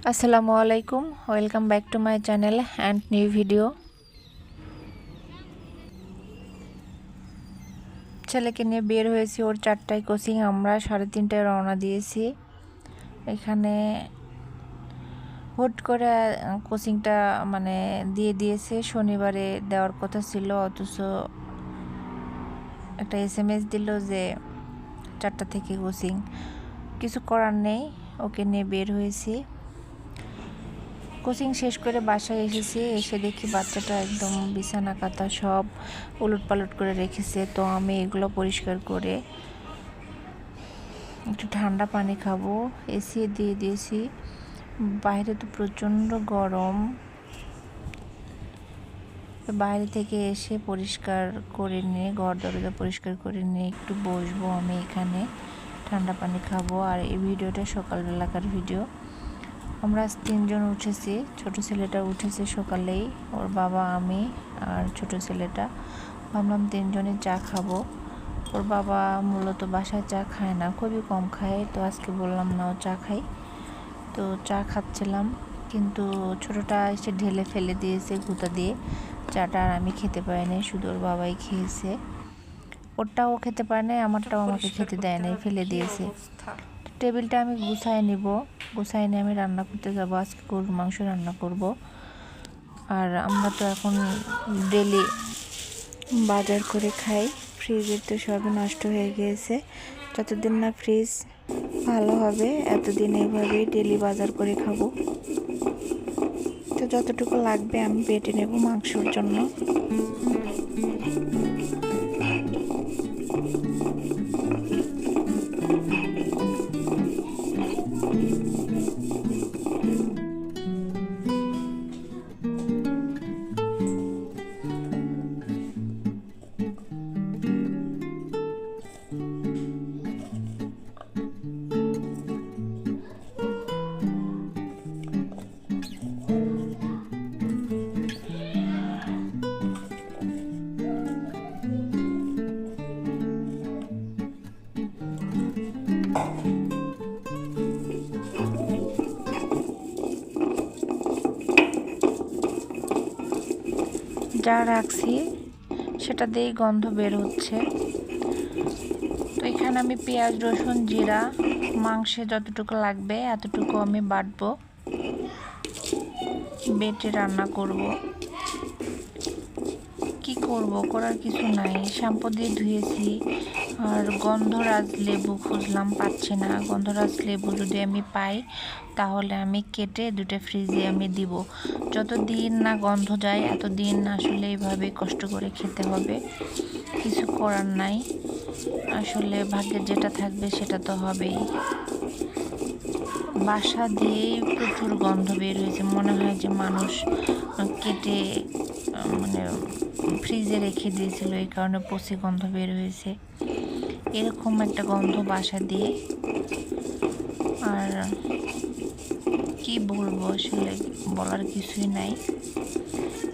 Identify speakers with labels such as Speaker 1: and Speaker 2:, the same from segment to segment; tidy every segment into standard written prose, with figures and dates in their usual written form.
Speaker 1: আসসালামু আলাইকুম, welcome back to my channel and new video. ছেলেকে নিয়ে বের হয়েছি, ওর 4টায় কোচিং, আমরা 3:30টায় রওনা দিয়েছি। এখানে হুট করে কোচিংটা দিয়ে দিয়েছে, শনিবারে দেওয়ার কথা ছিল, অথচ একটা SMS দিল যে 4টা থেকে কোচিং। কিছু করার নেই, ওকে নিয়ে বের হয়েছি। কোচিং শেষ করে বাসায় এসেছি, এসে দেখি বাচ্চাটা একদম বিছানা কাঁথা সব উলটপালট করে রেখেছে। তো আমি এগুলো পরিষ্কার করে একটু ঠান্ডা পানি খাবো, এসি দিয়ে দিয়েছি। বাইরে তো প্রচণ্ড গরম। বাইরে থেকে এসে পরিষ্কার করে নিয়ে ঘর দরজা পরিষ্কার করে নিয়ে একটু বসবো আমি এখানে, ঠান্ডা পানি খাবো। আর এই ভিডিওটা সকালবেলাকার ভিডিও। আমরা 3জন উঠেছি, ছোট ছেলেটা উঠেছে সকালেই, ওর বাবা, আমি আর ছোট ছেলেটা। ভাবলাম 3জনে চা খাবো। ওর বাবা মূলত বাসায় চা খায় না, খুবই কম খায়, তো আজকে বললাম না ও চা খাই। তো চা খাচ্ছিলাম, কিন্তু ছোটটা এসে ঢেলে ফেলে দিয়েছে গুঁতা দিয়ে চাটা, আর আমি খেতে পারিনি, শুধু ওর বাবাই খেয়েছে। ওরটাও খেতে পারে নাই, আমারটাও আমাকে খেতে দেয় নাই, ফেলে দিয়েছে। টেবিলটা আমি গুছাই নিব, গুছাই নিয়ে আমি রান্না করতে যাব। আজকে গরুর মাংস রান্না করব। আর আমরা তো এখন ডেলি বাজার করে খাই, ফ্রিজের তো সবই নষ্ট হয়ে গিয়েছে। যতদিন না ফ্রিজ ভালো হবে এতদিন এইভাবেই ডেলি বাজার করে খাবো। তো যতটুকু লাগবে আমি বেটে নেব মাংসর জন্য। যা রাখছি সেটা দিয়েই গন্ধ বের হচ্ছে। তো এখানে আমি পেঁয়াজ, রসুন, জিরা, মাংসে যতটুকু লাগবে এতটুকু আমি বাটবো, বেটে রান্না করব। কি করব, করার কিছু নাই। শ্যাম্পু দিয়ে ধুয়েছি। আর গন্ধরাজ লেবু খুঁজলাম, পাচ্ছি না। গন্ধরাজ লেবু যদি আমি পাই তাহলে আমি কেটে 2টা ফ্রিজে আমি দিব। যতদিন না গন্ধ যায় এতদিন আসলে এইভাবে কষ্ট করে খেতে হবে, কিছু করার নাই। আসলে ভাগ্যে যেটা থাকবে সেটা তো হবেই। বাসা দিয়েই প্রচুর গন্ধ বের হয়েছে, মনে হয় যে মানুষ কেটে ফ্রিজে রেখে দিয়েছিল, এই কারণে পচে গন্ধ বের হয়েছে। এরকম একটা গন্ধ বাসা দিয়ে। আর কি বলবো, আসলে বলার কিছুই নাই।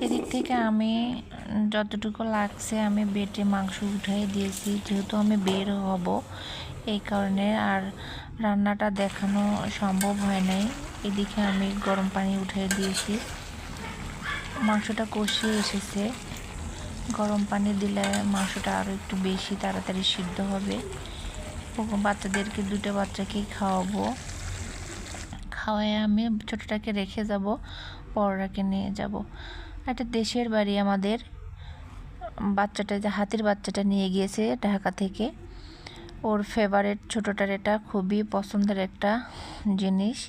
Speaker 1: এদিক থেকে আমি যতটুকু লাগছে আমি বেটে মাংস উঠাই দিয়েছি, যেহেতু আমি বের হব এই কারণে। আর রান্নাটা দেখানো সম্ভব হয় নাই। এদিকে আমি গরম পানি উঠিয়ে দিয়েছি, মাংসটা কষিয়ে এসেছে। গরম পানি দিলে মাংসটা আরও একটু বেশি তাড়াতাড়ি সিদ্ধ হবে। বাচ্চাদেরকে 2টা বাচ্চাকেই খাওয়াবো। খাওয়ায় আমি ছোটটাকে রেখে যাব, বড়টাকে নিয়ে যাব। একটা দেশের বাড়ি আমাদের। বাচ্চাটা, যে হাতির বাচ্চাটা নিয়ে গিয়েছে ঢাকা থেকে, ওর ফেভারিট, ছোটোটার এটা খুবই পছন্দের একটা জিনিস।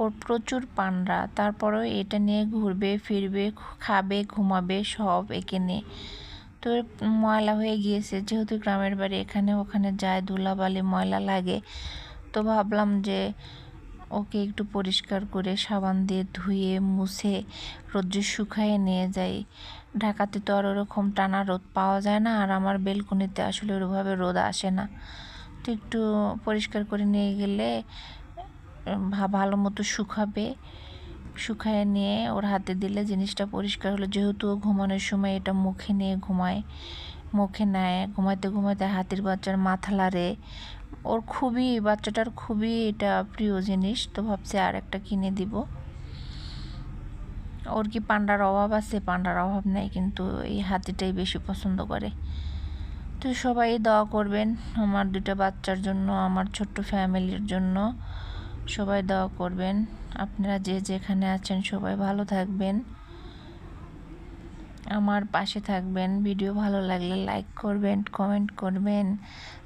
Speaker 1: ওর প্রচুর পান্ডা, তারপরেও এটা নিয়ে ঘুরবে ফিরবে, খাবে, ঘুমাবে, সব একে নিয়ে। তো ময়লা হয়ে গিয়েছে, যেহেতু গ্রামের বাড়ি, এখানে ওখানে যায়, ধুলাবালি ময়লা লাগে। তো ভাবলাম যে ওকে একটু পরিষ্কার করে সাবান দিয়ে ধুয়ে মুছে রোদ্রে শুকায়ে নিয়ে যাই। ঢাকাতে তো আর ওরকম টানা রোদ পাওয়া যায় না, আর আমার বেলকনিতে আসলে ওইভাবে রোদ আসে না। তো একটু পরিষ্কার করে নিয়ে গেলে ভালো মতো শুকাবে। শুকায় নিয়ে ওর হাতে দিলে জিনিসটা পরিষ্কার হলো। যেহেতু ঘুমানোর সময় এটা মুখে নিয়ে ঘুমায়, মুখে নেয়, ঘুমাইতে ঘুমাইতে হাতির বাচ্চার মাথা লাড়ে, ওর খুবই, বাচ্চাটার খুবই এটা প্রিয় জিনিস, তো ভাবছি আর একটা কিনে দিব। ওর কি পান্ডার অভাব আছে? পান্ডার অভাব নেই, কিন্তু এই হাতিটাই বেশি পছন্দ করে। তো সবাই দোয়া করবেন আমার দুটো বাচ্চার জন্য, আমার ছোট্ট ফ্যামিলির জন্য সবাই দোয়া করবেন। আপনারা যে যেখানে আছেন সবাই ভালো থাকবেন, আমার পাশে থাকবেন। ভিডিও ভালো লাগলে লাইক করবেন, কমেন্ট করবেন,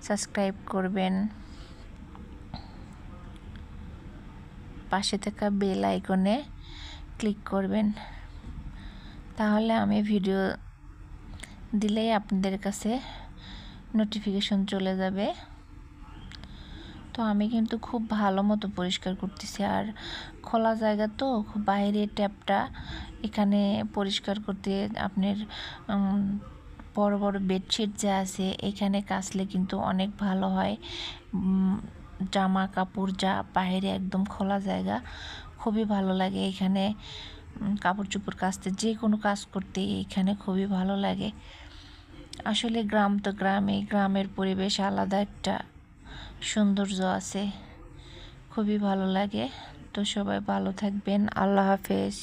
Speaker 1: সাবস্ক্রাইব করবেন, পাশে থাকা বেল আইকনে ক্লিক করবেন, তাহলে আমি ভিডিও দিলেই আপনাদের কাছে নোটিফিকেশন চলে যাবে। তো আমি কিন্তু খুব ভালো মতো পরিষ্কার করতেছি, আর খোলা জায়গা তো, খুব বাইরে ট্যাপটা, এখানে পরিষ্কার করতে আপনার বড় বড় বেডশিট যা আছে এখানে কাচলে কিন্তু অনেক ভালো হয়। জামা কাপড় যা বাইরে একদম খোলা জায়গা, খুবই ভালো লাগে এখানে কাপড় চোপড় কাচতে, যে কোনো কাজ করতে এখানে খুবই ভালো লাগে। আসলে গ্রাম তো গ্রামে, গ্রামের পরিবেশ আলাদা একটা সৌন্দর্য আছে, খুবই ভালো লাগে। তো সবাই ভালো থাকবেন, আল্লাহ হাফেজ।